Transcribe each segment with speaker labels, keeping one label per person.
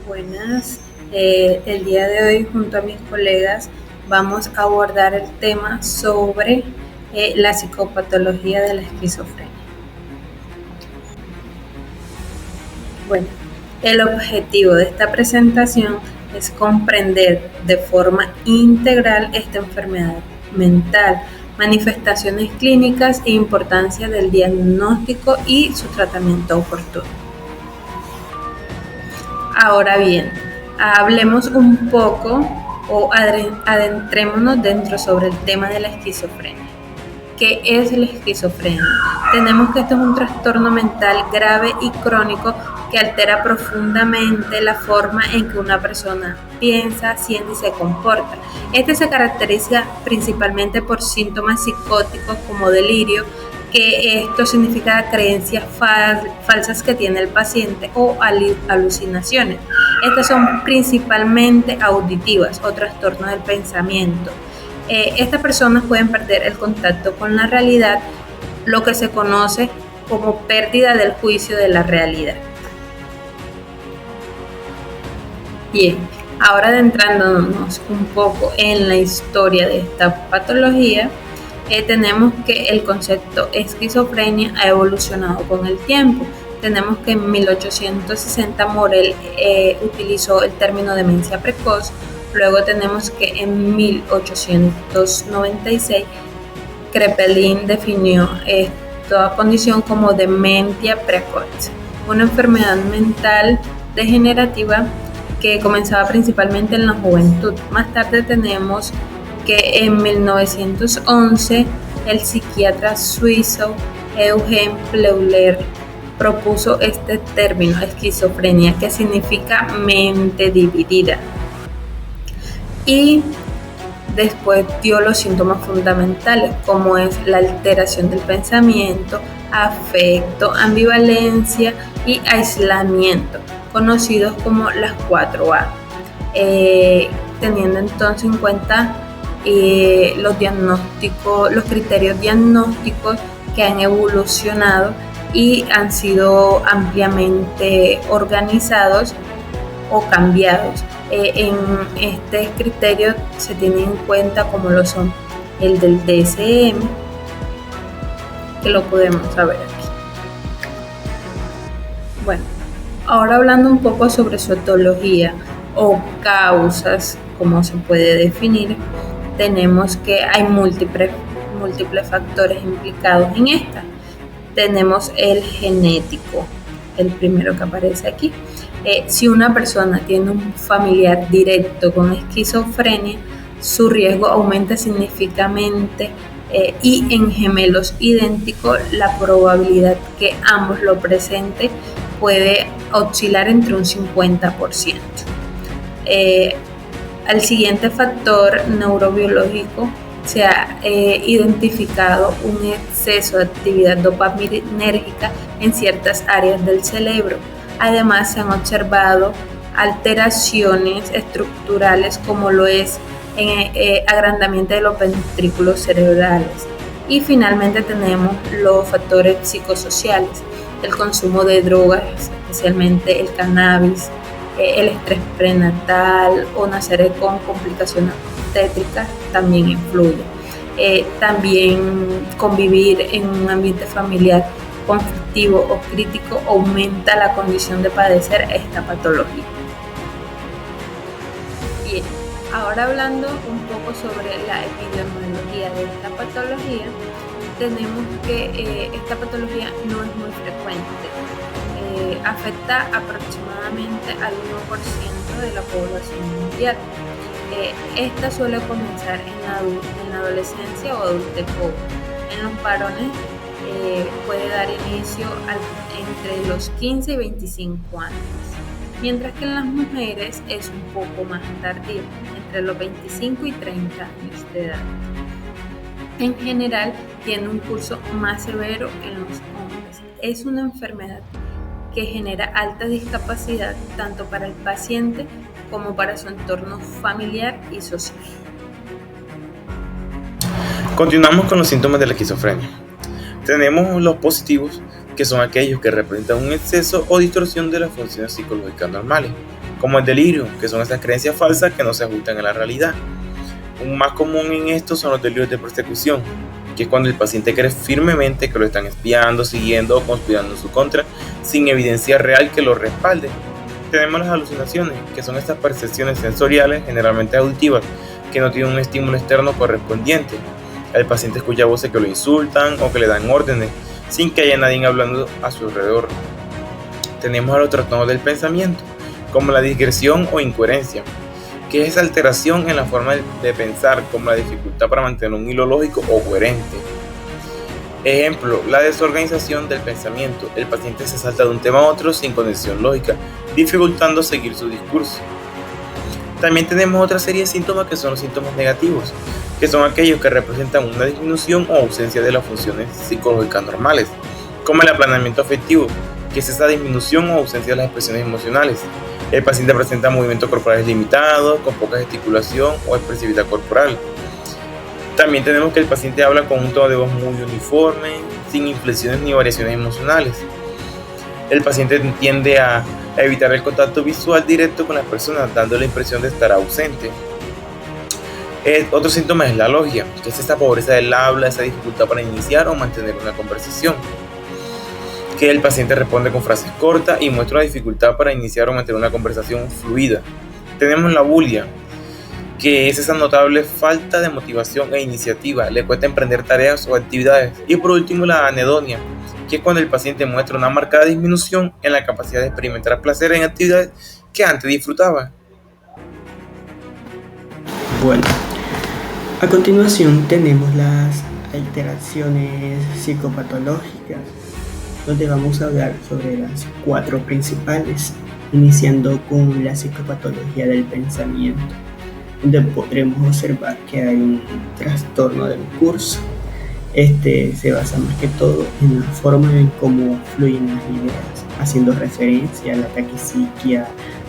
Speaker 1: Buenas, el día de hoy junto a mis colegas vamos a abordar el tema sobre la psicopatología de la esquizofrenia. Bueno, el objetivo de esta presentación es comprender de forma integral esta enfermedad mental, manifestaciones clínicas e importancia del diagnóstico y su tratamiento oportuno. Ahora bien, hablemos un poco o adentrémonos dentro sobre el tema de la esquizofrenia. ¿Qué es la esquizofrenia? Tenemos que esto es un trastorno mental grave y crónico que altera profundamente la forma en que una persona piensa, siente y se comporta. Este se caracteriza principalmente por síntomas psicóticos como delirio, que esto significa creencias falsas que tiene el paciente o alucinaciones. Estas son principalmente auditivas o trastornos del pensamiento. Estas personas pueden perder el contacto con la realidad, lo que se conoce como pérdida del juicio de la realidad. Bien, ahora adentrándonos un poco en la historia de esta patología, tenemos que el concepto esquizofrenia ha evolucionado con el tiempo. Tenemos que en 1860 Morel utilizó el término demencia precoz. Luego tenemos que en 1896 Kraepelin definió esta condición como demencia precoz, una enfermedad mental degenerativa que comenzaba principalmente en la juventud. Más tarde tenemos que en 1911 el psiquiatra suizo Eugen Bleuler propuso este término, esquizofrenia, que significa mente dividida. Y después dio los síntomas fundamentales, como es la alteración del pensamiento, afecto, ambivalencia y aislamiento, conocidos como las 4A, teniendo entonces en cuenta los criterios diagnósticos que han evolucionado y han sido ampliamente organizados o cambiados. En este criterio se tienen en cuenta como lo son el del DSM, que lo podemos saber aquí. Bueno, ahora hablando un poco sobre su etiología o causas, como se puede definir, tenemos que hay múltiples factores implicados en esta. Tenemos el genético, el primero que aparece aquí. Si una persona tiene un familiar directo con esquizofrenia, su riesgo aumenta significativamente y en gemelos idénticos la probabilidad que ambos lo presenten puede oscilar entre un 50%. Al siguiente factor neurobiológico se ha identificado un exceso de actividad dopaminérgica en ciertas áreas del cerebro. Además, se han observado alteraciones estructurales como lo es en agrandamiento de los ventrículos cerebrales. Y finalmente tenemos los factores psicosociales, el consumo de drogas, especialmente el cannabis, el estrés prenatal o nacer con complicaciones obstétricas también influye. También convivir en un ambiente familiar conflictivo o crítico aumenta la condición de padecer esta patología. Bien, ahora hablando un poco sobre la epidemiología de esta patología, tenemos que esta patología no es muy frecuente. Afecta aproximadamente al 1% de la población mundial. Esta suele comenzar en la adolescencia o adultez joven. En los varones puede dar inicio entre los 15 y 25 años, mientras que en las mujeres es un poco más tardío, entre los 25 y 30 años de edad. En general, tiene un curso más severo en los hombres. Es una enfermedad que genera alta discapacidad tanto para el paciente como para su entorno familiar y social.
Speaker 2: Continuamos con los síntomas de la esquizofrenia. Tenemos los positivos, que son aquellos que representan un exceso o distorsión de las funciones psicológicas normales, como el delirio, que son esas creencias falsas que no se ajustan a la realidad. Un más común en esto son los delirios de persecución, que es cuando el paciente cree firmemente que lo están espiando, siguiendo o conspirando en su contra, sin evidencia real que lo respalde. Tenemos las alucinaciones, que son estas percepciones sensoriales, generalmente auditivas, que no tienen un estímulo externo correspondiente. El paciente escucha voces que lo insultan o que le dan órdenes, sin que haya nadie hablando a su alrededor. Tenemos a los trastornos del pensamiento, como la digresión o incoherencia, que es esa alteración en la forma de pensar, como la dificultad para mantener un hilo lógico o coherente. Ejemplo, la desorganización del pensamiento. El paciente se salta de un tema a otro sin conexión lógica, dificultando seguir su discurso. También tenemos otra serie de síntomas que son los síntomas negativos, que son aquellos que representan una disminución o ausencia de las funciones psicológicas normales, como el aplanamiento afectivo, que es esa disminución o ausencia de las expresiones emocionales. El paciente presenta movimientos corporales limitados, con poca gesticulación o expresividad corporal. También tenemos que el paciente habla con un tono de voz muy uniforme, sin inflexiones ni variaciones emocionales. El paciente tiende a evitar el contacto visual directo con las personas, dando la impresión de estar ausente. Otro síntoma es la alogia, que es esta pobreza del habla, esa dificultad para iniciar o mantener una conversación. Que el paciente responde con frases cortas y muestra una dificultad para iniciar o mantener una conversación fluida. Tenemos la bulia, que es esa notable falta de motivación e iniciativa, le cuesta emprender tareas o actividades. Y por último la anedonia, que es cuando el paciente muestra una marcada disminución en la capacidad de experimentar placer en actividades que antes disfrutaba.
Speaker 3: Bueno, a continuación tenemos las alteraciones psicopatológicas, donde vamos a hablar sobre las 4 principales, iniciando con la psicopatología del pensamiento, donde podremos observar que hay un trastorno del curso. Este se basa más que todo en la forma en cómo fluyen las ideas, haciendo referencia a la taquipsiquia,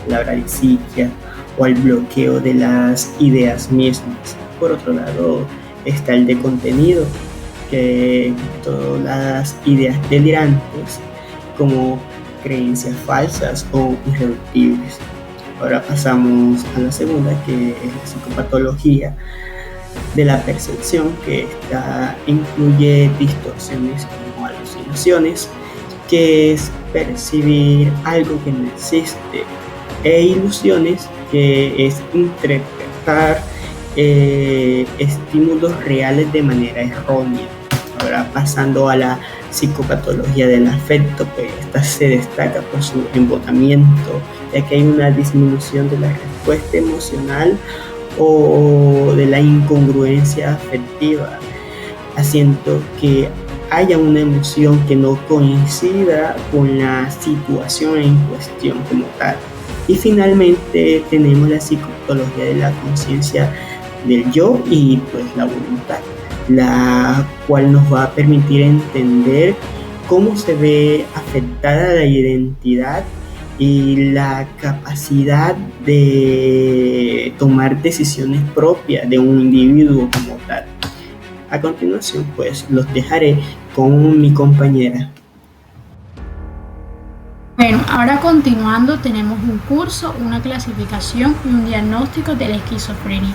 Speaker 3: la bradisiquia o al bloqueo de las ideas mismas. Por otro lado está el de contenido, que todas las ideas delirantes como creencias falsas o irreductibles. Ahora pasamos a la segunda, que es la psicopatología de la percepción, que esta incluye distorsiones como alucinaciones, que es percibir algo que no existe, e ilusiones, que es interpretar estímulos reales de manera errónea. Ahora pasando a la psicopatología del afecto, pues esta se destaca por su embotamiento, ya que hay una disminución de la respuesta emocional o de la incongruencia afectiva, haciendo que haya una emoción que no coincida con la situación en cuestión como tal. Y finalmente tenemos la psicopatología de la conciencia del yo y pues la voluntad, la cual nos va a permitir entender cómo se ve afectada la identidad y la capacidad de tomar decisiones propias de un individuo como tal. A continuación, pues los dejaré con mi compañera.
Speaker 4: Bueno, ahora continuando tenemos un curso, una clasificación y un diagnóstico de la esquizofrenia.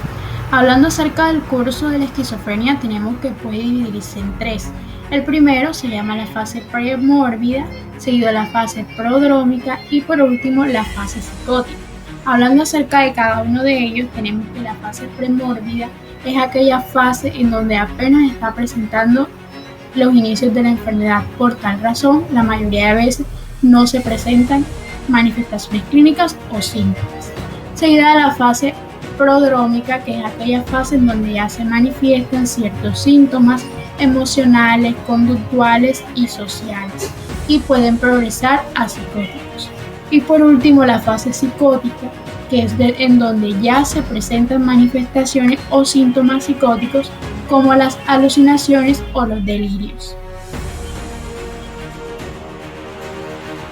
Speaker 4: Hablando acerca del curso de la esquizofrenia, tenemos que puede dividirse en 3. El primero se llama la fase premórbida, seguido de la fase prodrómica y por último la fase psicótica. Hablando acerca de cada uno de ellos, tenemos que la fase premórbida es aquella fase en donde apenas está presentando los inicios de la enfermedad. Por tal razón, la mayoría de veces no se presentan manifestaciones clínicas o síntomas. Seguida de la fase prodrómica, que es aquella fase en donde ya se manifiestan ciertos síntomas emocionales, conductuales y sociales y pueden progresar a psicóticos. Y por último la fase psicótica, que es en donde ya se presentan manifestaciones o síntomas psicóticos como las alucinaciones o los delirios.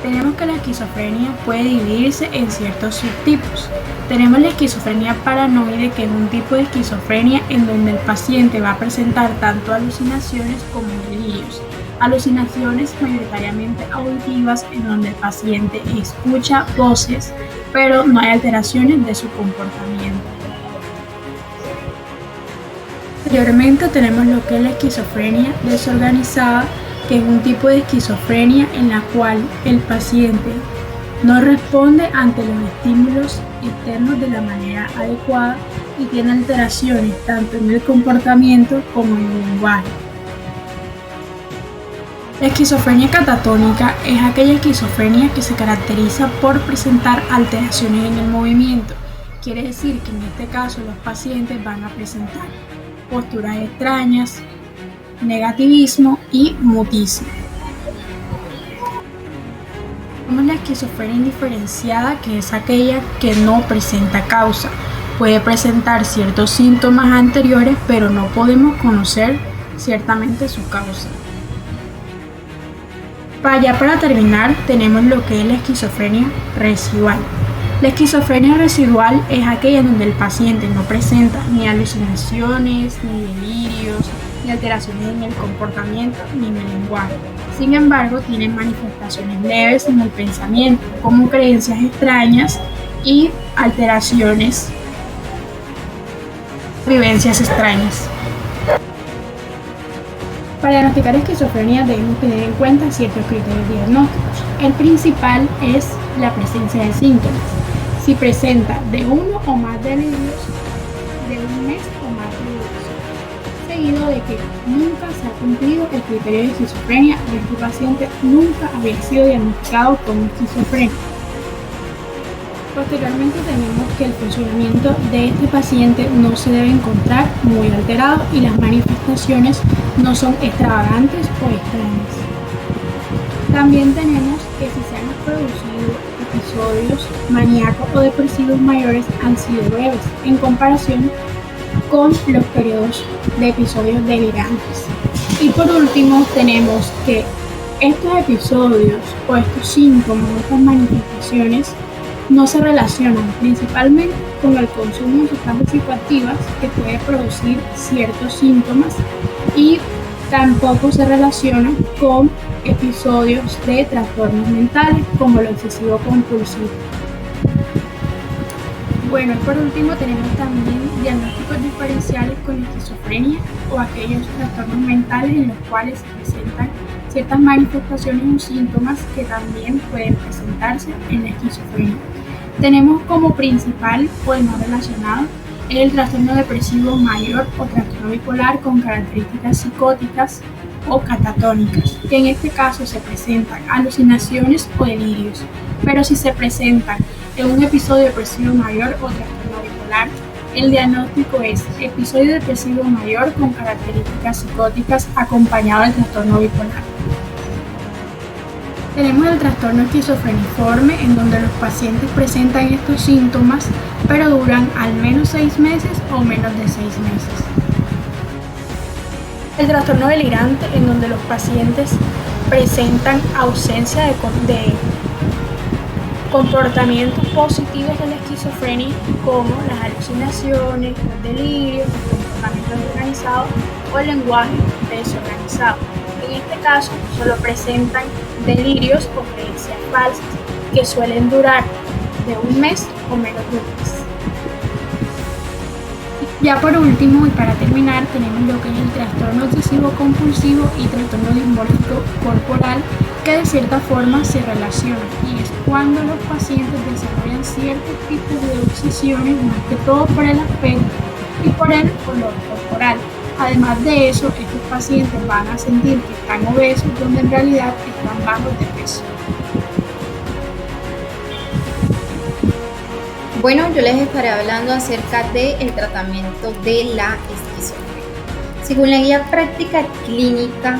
Speaker 4: Tenemos que la esquizofrenia puede dividirse en ciertos subtipos. Tenemos la esquizofrenia paranoide, que es un tipo de esquizofrenia en donde el paciente va a presentar tanto alucinaciones como delirios. Alucinaciones mayoritariamente auditivas, en donde el paciente escucha voces pero no hay alteraciones de su comportamiento. Anteriormente tenemos lo que es la esquizofrenia desorganizada, que es un tipo de esquizofrenia en la cual el paciente no responde ante los estímulos externos de la manera adecuada y tiene alteraciones tanto en el comportamiento como en el lenguaje. La esquizofrenia catatónica es aquella esquizofrenia que se caracteriza por presentar alteraciones en el movimiento. Quiere decir que en este caso los pacientes van a presentar posturas extrañas, negativismo y mutismo. Tenemos la esquizofrenia indiferenciada, que es aquella que no presenta causa. Puede presentar ciertos síntomas anteriores, pero no podemos conocer ciertamente su causa. Para terminar, tenemos lo que es la esquizofrenia residual. La esquizofrenia residual es aquella en donde el paciente no presenta ni alucinaciones, ni delirios, ni alteraciones en el comportamiento, ni en el lenguaje. Sin embargo, tiene manifestaciones leves en el pensamiento, como creencias extrañas y alteraciones, vivencias extrañas. Para diagnosticar esquizofrenia debemos tener en cuenta ciertos criterios diagnósticos. El principal es la presencia de síntomas. Si presenta de uno o más delirios, de un mes o más delirios, seguido de que nunca se ha cumplido el criterio de esquizofrenia o este paciente nunca había sido diagnosticado con esquizofrenia. Posteriormente tenemos que el funcionamiento de este paciente no se debe encontrar muy alterado y las manifestaciones no son extravagantes o extrañas. También tenemos que si se han producido episodios maníacos o depresivos mayores han sido breves en comparación con los periodos de episodios delirantes. Y por último tenemos que estos episodios o estos síntomas o estas manifestaciones no se relacionan principalmente con el consumo de sustancias psicoactivas que puede producir ciertos síntomas y tampoco se relacionan con episodios de trastornos mentales como lo excesivo compulsivo. Bueno, y por último tenemos también diagnósticos diferenciales con esquizofrenia o aquellos trastornos mentales en los cuales se presentan ciertas manifestaciones o síntomas que también pueden presentarse en la esquizofrenia. Tenemos como principal o el más relacionado el trastorno depresivo mayor o trastorno bipolar con características psicóticas o catatónicas, que en este caso se presentan alucinaciones o delirios, pero si se presentan en un episodio depresivo mayor o trastorno bipolar, el diagnóstico es episodio depresivo mayor con características psicóticas acompañado del trastorno bipolar. Tenemos el trastorno esquizofreniforme, en donde los pacientes presentan estos síntomas, pero duran al menos 6 meses o menos de 6 meses. El trastorno delirante, en donde los pacientes presentan ausencia de comportamientos positivos de la esquizofrenia, como las alucinaciones, los delirios, los comportamientos desorganizados o el lenguaje desorganizado. En este caso, solo presentan delirios o creencias falsas que suelen durar de un mes o menos de un mes. Ya por último y para terminar tenemos lo que es el trastorno obsesivo compulsivo y trastorno dismórfico corporal, que de cierta forma se relacionan, y es cuando los pacientes desarrollan ciertos tipos de obsesiones, más que todo por el aspecto y por el color corporal. Además de eso, estos pacientes van a sentir que están obesos, donde en realidad están bajos de peso.
Speaker 5: Bueno, yo les estaré hablando acerca del tratamiento de la esquizofrenia. Según la guía práctica clínica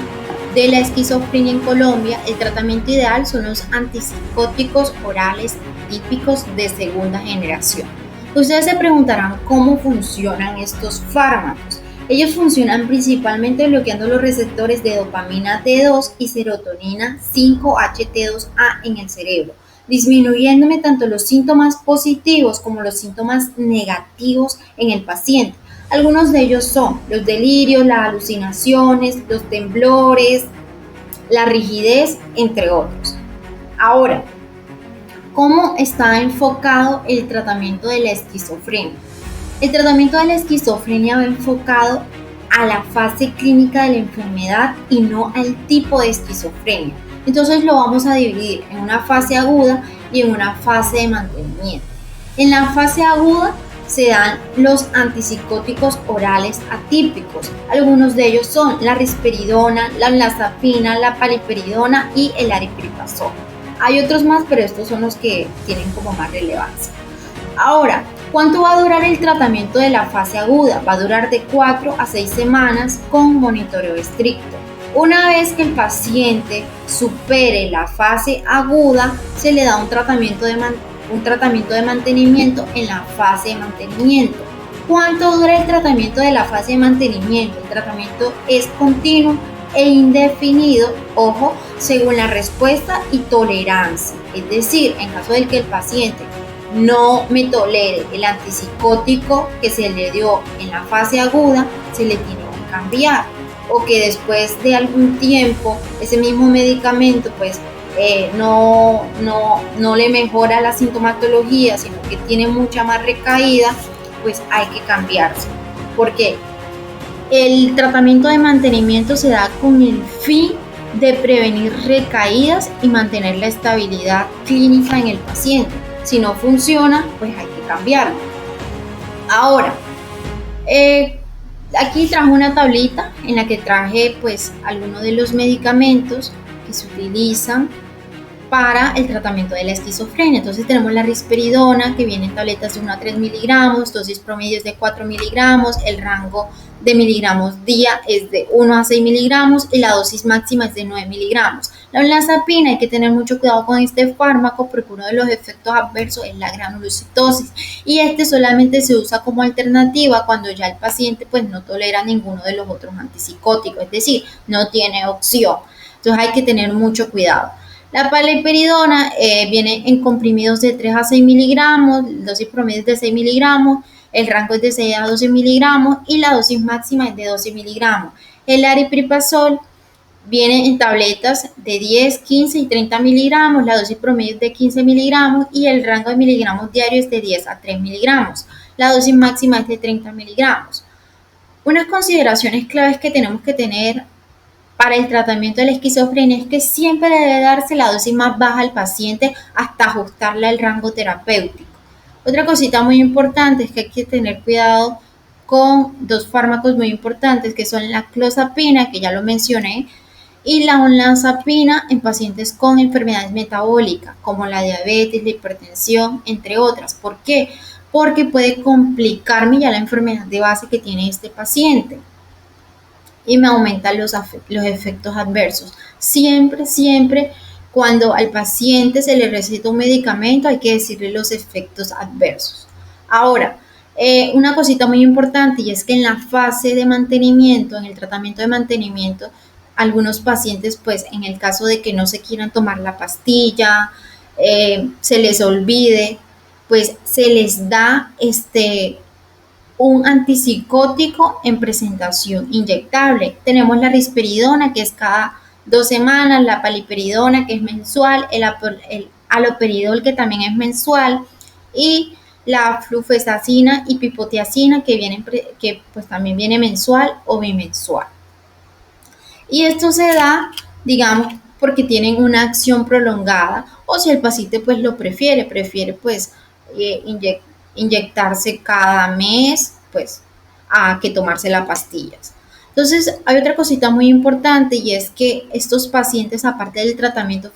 Speaker 5: de la esquizofrenia en Colombia, el tratamiento ideal son los antipsicóticos orales típicos de segunda generación. Ustedes se preguntarán cómo funcionan estos fármacos. Ellos funcionan principalmente bloqueando los receptores de dopamina D2 y serotonina 5-HT2A en el cerebro, disminuyéndome tanto los síntomas positivos como los síntomas negativos en el paciente. Algunos de ellos son los delirios, las alucinaciones, los temblores, la rigidez, entre otros. Ahora, ¿Cómo está enfocado el tratamiento de la esquizofrenia? El tratamiento de la esquizofrenia va enfocado a la fase clínica de la enfermedad y no al tipo de esquizofrenia. Entonces lo vamos a dividir en una fase aguda y en una fase de mantenimiento. En la fase aguda se dan los antipsicóticos orales atípicos. Algunos de ellos son la risperidona, la olanzapina, la paliperidona y el aripiprazol. Hay otros más, pero estos son los que tienen como más relevancia. Ahora, ¿cuánto va a durar el tratamiento de la fase aguda? Va a durar de 4 a 6 semanas con monitoreo estricto. Una vez que el paciente supere la fase aguda, se le da un tratamiento de mantenimiento en la fase de mantenimiento. ¿Cuánto dura el tratamiento de la fase de mantenimiento? El tratamiento es continuo e indefinido, ojo, según la respuesta y tolerancia. Es decir, en caso de que el paciente no me tolere el antipsicótico que se le dio en la fase aguda, se le tiene que cambiar, o que después de algún tiempo ese mismo medicamento pues no le mejora la sintomatología, sino que tiene mucha más recaída, pues hay que cambiarse, porque el tratamiento de mantenimiento se da con el fin de prevenir recaídas y mantener la estabilidad clínica en el paciente. Si no funciona, pues hay que cambiarlo. Ahora, aquí traje una tablita en la que traje pues algunos de los medicamentos que se utilizan para el tratamiento de la esquizofrenia. Entonces tenemos la risperidona, que viene en tabletas de 1 a 3 miligramos, dosis promedio es de 4 miligramos, el rango de miligramos día es de 1 a 6 miligramos y la dosis máxima es de 9 miligramos. La olanzapina, hay que tener mucho cuidado con este fármaco porque uno de los efectos adversos es la granulocitosis, y este solamente se usa como alternativa cuando ya el paciente pues no tolera ninguno de los otros antipsicóticos, es decir, no tiene opción. Entonces hay que tener mucho cuidado. La paliperidona viene en comprimidos de 3 a 6 miligramos, dosis promedio es de 6 miligramos, el rango es de 6 a 12 miligramos y la dosis máxima es de 12 miligramos. El aripiprazol viene en tabletas de 10, 15 y 30 miligramos, la dosis promedio es de 15 miligramos y el rango de miligramos diarios es de 10 a 3 miligramos. La dosis máxima es de 30 miligramos. Unas consideraciones claves que tenemos que tener para el tratamiento de la esquizofrenia es que siempre debe darse la dosis más baja al paciente hasta ajustarle al rango terapéutico. Otra cosita muy importante es que hay que tener cuidado con dos fármacos muy importantes que son la clozapina, que ya lo mencioné, y la olanzapina en pacientes con enfermedades metabólicas como la diabetes, la hipertensión, entre otras. ¿Por qué? Porque puede complicarme ya la enfermedad de base que tiene este paciente y me aumentan los efectos adversos. Siempre cuando al paciente se le receta un medicamento hay que decirle los efectos adversos. Ahora, una cosita muy importante, y es que en la fase de mantenimiento, en el tratamiento de mantenimiento, algunos pacientes, pues en el caso de que no se quieran tomar la pastilla, se les olvide, pues se les da un antipsicótico en presentación inyectable. Tenemos la risperidona, que es cada 2 semanas, la paliperidona, que es mensual, el haloperidol, que también es mensual, y la flufenacina y pipotiacina, que pues también viene mensual o bimensual. Y esto se da, digamos, porque tienen una acción prolongada, o si el paciente pues lo prefiere pues inyectarse cada mes, pues a que tomarse las pastillas. Entonces hay otra cosita muy importante, y es que estos pacientes, aparte del tratamiento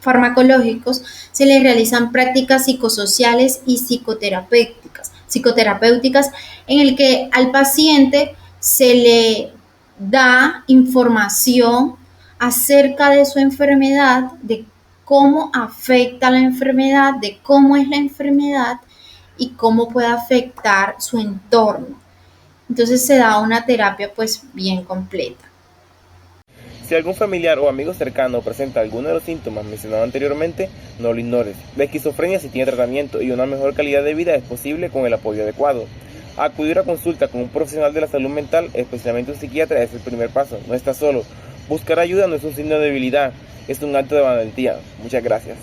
Speaker 5: farmacológicos, se les realizan prácticas psicosociales y psicoterapéuticas en el que al paciente se le da información acerca de su enfermedad, de cómo afecta la enfermedad, de cómo es la enfermedad y cómo puede afectar su entorno. Entonces se da una terapia pues bien completa.
Speaker 2: Si algún familiar o amigo cercano presenta alguno de los síntomas mencionados anteriormente, no lo ignores. La esquizofrenia sí tiene tratamiento y una mejor calidad de vida es posible con el apoyo adecuado. Acudir a consulta con un profesional de la salud mental, especialmente un psiquiatra, es el primer paso. No estás solo. Buscar ayuda no es un signo de debilidad, es un acto de valentía. Muchas gracias.